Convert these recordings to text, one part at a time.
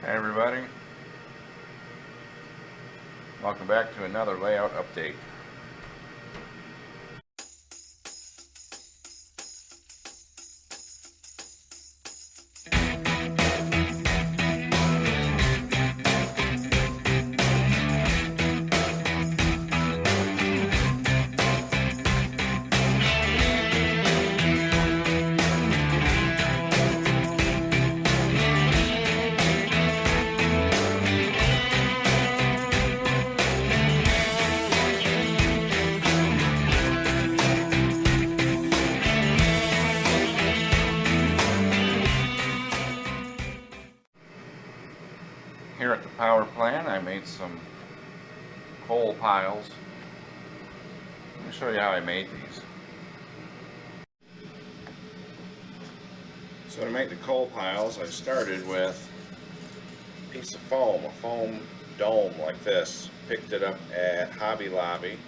Hey everybody, welcome back to another layout update. Here at the power plant I made some coal piles. Let me show you how I made these. So to make the coal piles I started with a piece of foam, a foam dome like this. Picked it up at Hobby Lobby.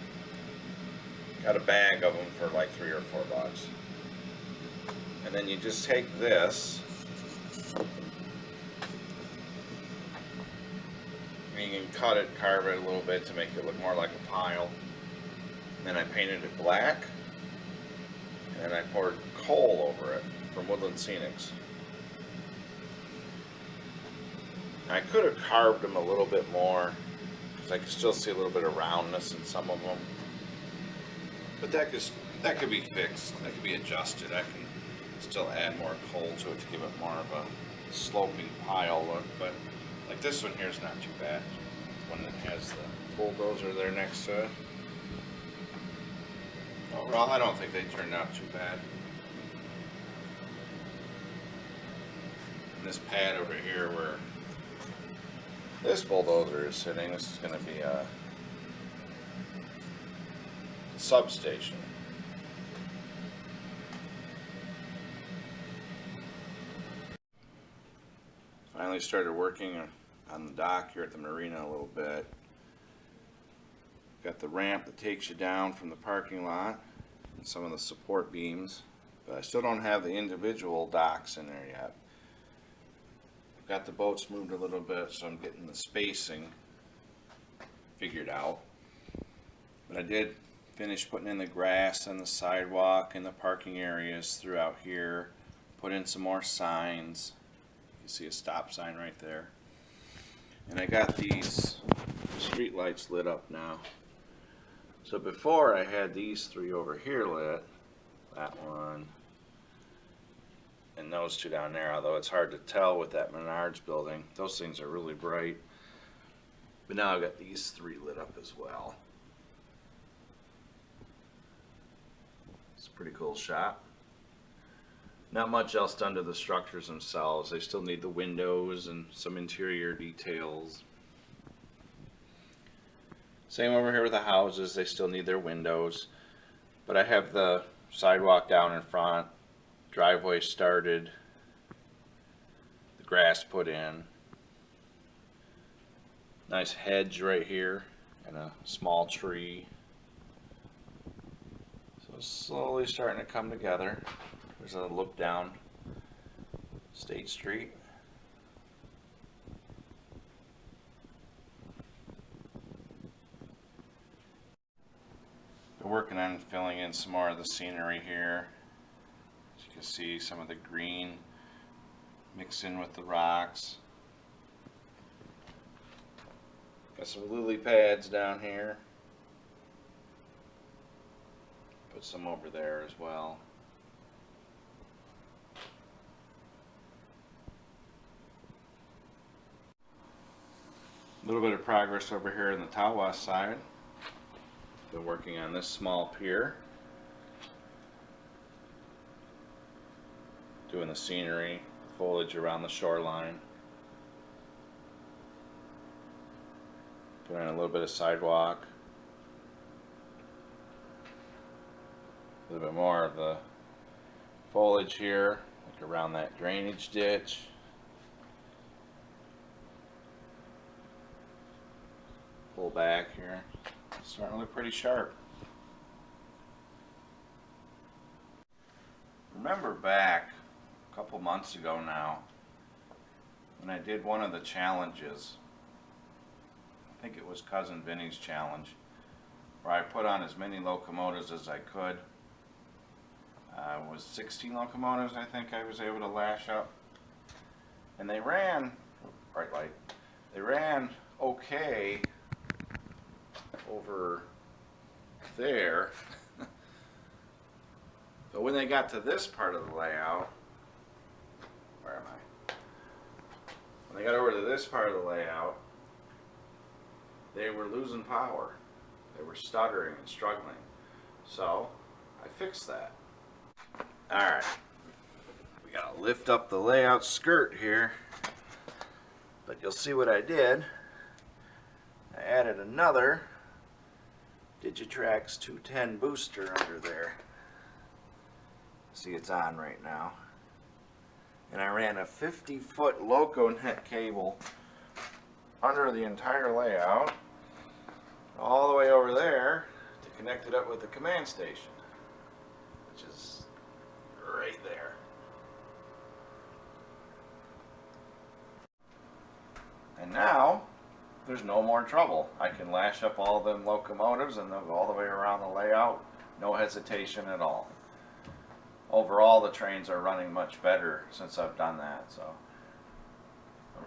Got a bag of them for like $3 or $4. And then you just take this, you can cut it, carve it a little bit to make it look more like a pile. And then I painted it black, and then I poured coal over it from Woodland Scenics. I could have carved them a little bit more, because I could still see a little bit of roundness in some of them. But that could be fixed, that could be adjusted. I can still add more coal to it to give it more of a sloping pile look, but like this one here is not too bad. One that has the bulldozer there next to it. Overall, I don't think they turned out too bad. And this pad over here where this bulldozer is sitting, this is going to be a substation. Finally started working on the dock here at the marina a little bit. Got the ramp that takes you down from the parking lot and some of the support beams, but I still don't have the individual docks in there yet. Got the boats moved a little bit, so I'm getting the spacing figured out. But I did finish putting in the grass and the sidewalk and the parking areas throughout here. Put in some more signs. You see a stop sign right there. And I got these street lights lit up now. So before I had these three over here lit, that one, and those two down there, although it's hard to tell with that Menards building. Those things are really bright. But now I've got these three lit up as well. It's a pretty cool shot. Not much else done to the structures themselves. They still need the windows and some interior details. Same over here with the houses. They still need their windows. But I have the sidewalk down in front, driveway started, the grass put in. Nice hedge right here and a small tree. So slowly starting to come together. There's a look down State Street. Been working on filling in some more of the scenery here. As you can see, some of the green mixed in with the rocks. Got some lily pads down here. Put some over there as well. A little bit of progress over here in the Tawas side. Been working on this small pier. Doing the scenery, foliage around the shoreline. Putting in a little bit of sidewalk. A little bit more of the foliage here, like around that drainage ditch. Pull back here. It's starting to look pretty sharp. Remember back a couple months ago now when I did one of the challenges. I think it was Cousin Vinny's challenge, where I put on as many locomotives as I could. It was 16 locomotives I think I was able to lash up. And they ran, bright light, they ran okay over there. But when they got to this part of the layout, where am I? When they got over to this part of the layout, they were losing power. They were stuttering and struggling. So I fixed that. Alright, we gotta lift up the layout skirt here, but you'll see what I did. I added another Digitrax 210 booster under there. See, it's on right now. And I ran a 50-foot loco net cable under the entire layout, all the way over there to connect it up with the command station, which is right there. And now there's no more trouble. I can lash up all of them locomotives and they'll go all the way around the layout, no hesitation at all. Overall, the trains are running much better since I've done that, so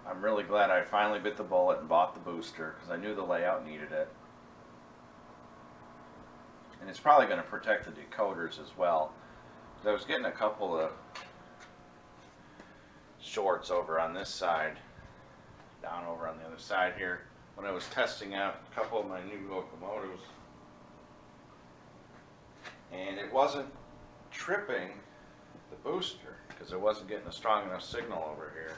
I'm really glad I finally bit the bullet and bought the booster, because I knew the layout needed it. And it's probably going to protect the decoders as well. I was getting a couple of shorts over on this side, down over on the other side here, when I was testing out a couple of my new locomotives. And it wasn't tripping the booster because it wasn't getting a strong enough signal over here.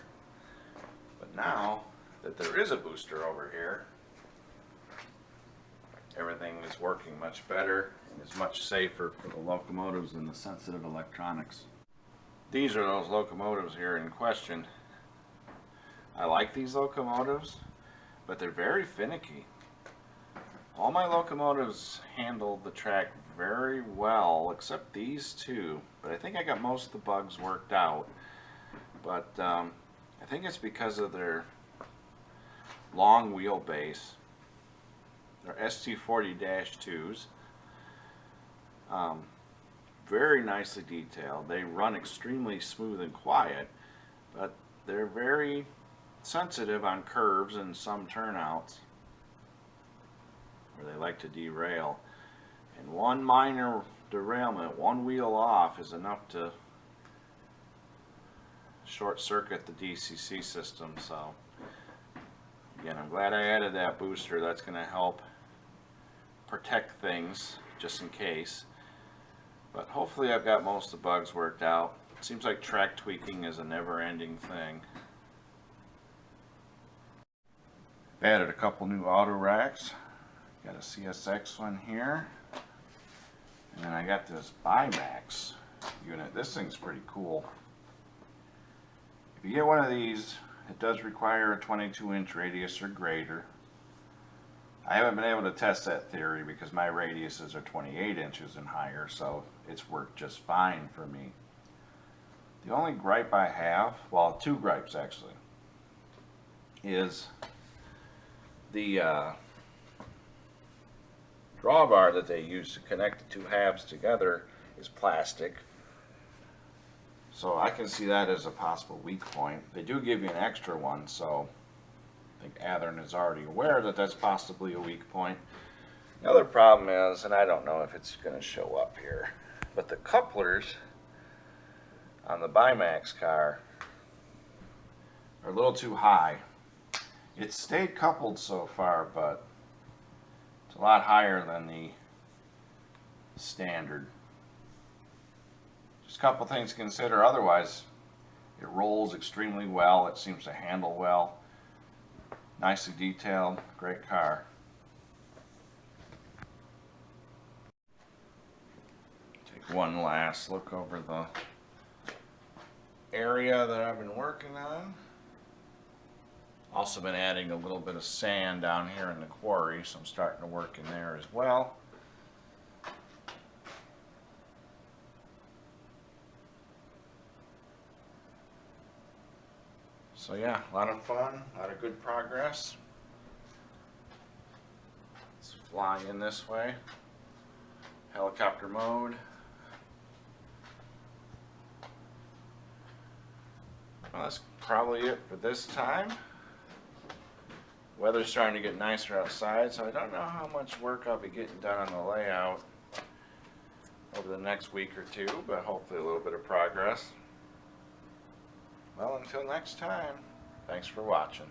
But now that there is a booster over here, everything is working much better and is much safer for the locomotives and the sensitive electronics. These are those locomotives here in question. I like these locomotives, but they're very finicky. All my locomotives handled the track very well, except these two. But I think I got most of the bugs worked out. But I think it's because of their long wheelbase. They're ST40-2s. Very nicely detailed. They run extremely smooth and quiet, but they're very sensitive on curves and some turnouts where they like to derail. And one minor derailment, one wheel off, is enough to short circuit the DCC system. So again, I'm glad I added that booster. That's going to help protect things just in case. But hopefully I've got most of the bugs worked out. It seems like track tweaking is a never-ending thing. Added a couple new auto racks. Got a CSX one here. And then I got this Bimax unit. This thing's pretty cool. If you get one of these, it does require a 22-inch radius or greater. I haven't been able to test that theory because my radiuses are 28 inches and higher, so it's worked just fine for me. The only gripe I have, well, two gripes actually, is the drawbar that they use to connect the two halves together is plastic. So I can see that as a possible weak point. They do give you an extra one, so I think Athearn is already aware that that's possibly a weak point. The other problem is, and I don't know if it's going to show up here, but the couplers on the Bimax car are a little too high. It's stayed coupled so far, but it's a lot higher than the standard. Just a couple things to consider. Otherwise, it rolls extremely well. It seems to handle well. Nicely detailed, great car. Take one last look over the area that I've been working on. Also been adding a little bit of sand down here in the quarry, so I'm starting to work in there as well. So yeah, a lot of fun, a lot of good progress. Let's fly in this way. Helicopter mode. Well, that's probably it for this time. Weather's starting to get nicer outside, so I don't know how much work I'll be getting done on the layout over the next week or two, but hopefully a little bit of progress. Well, until next time, thanks for watching.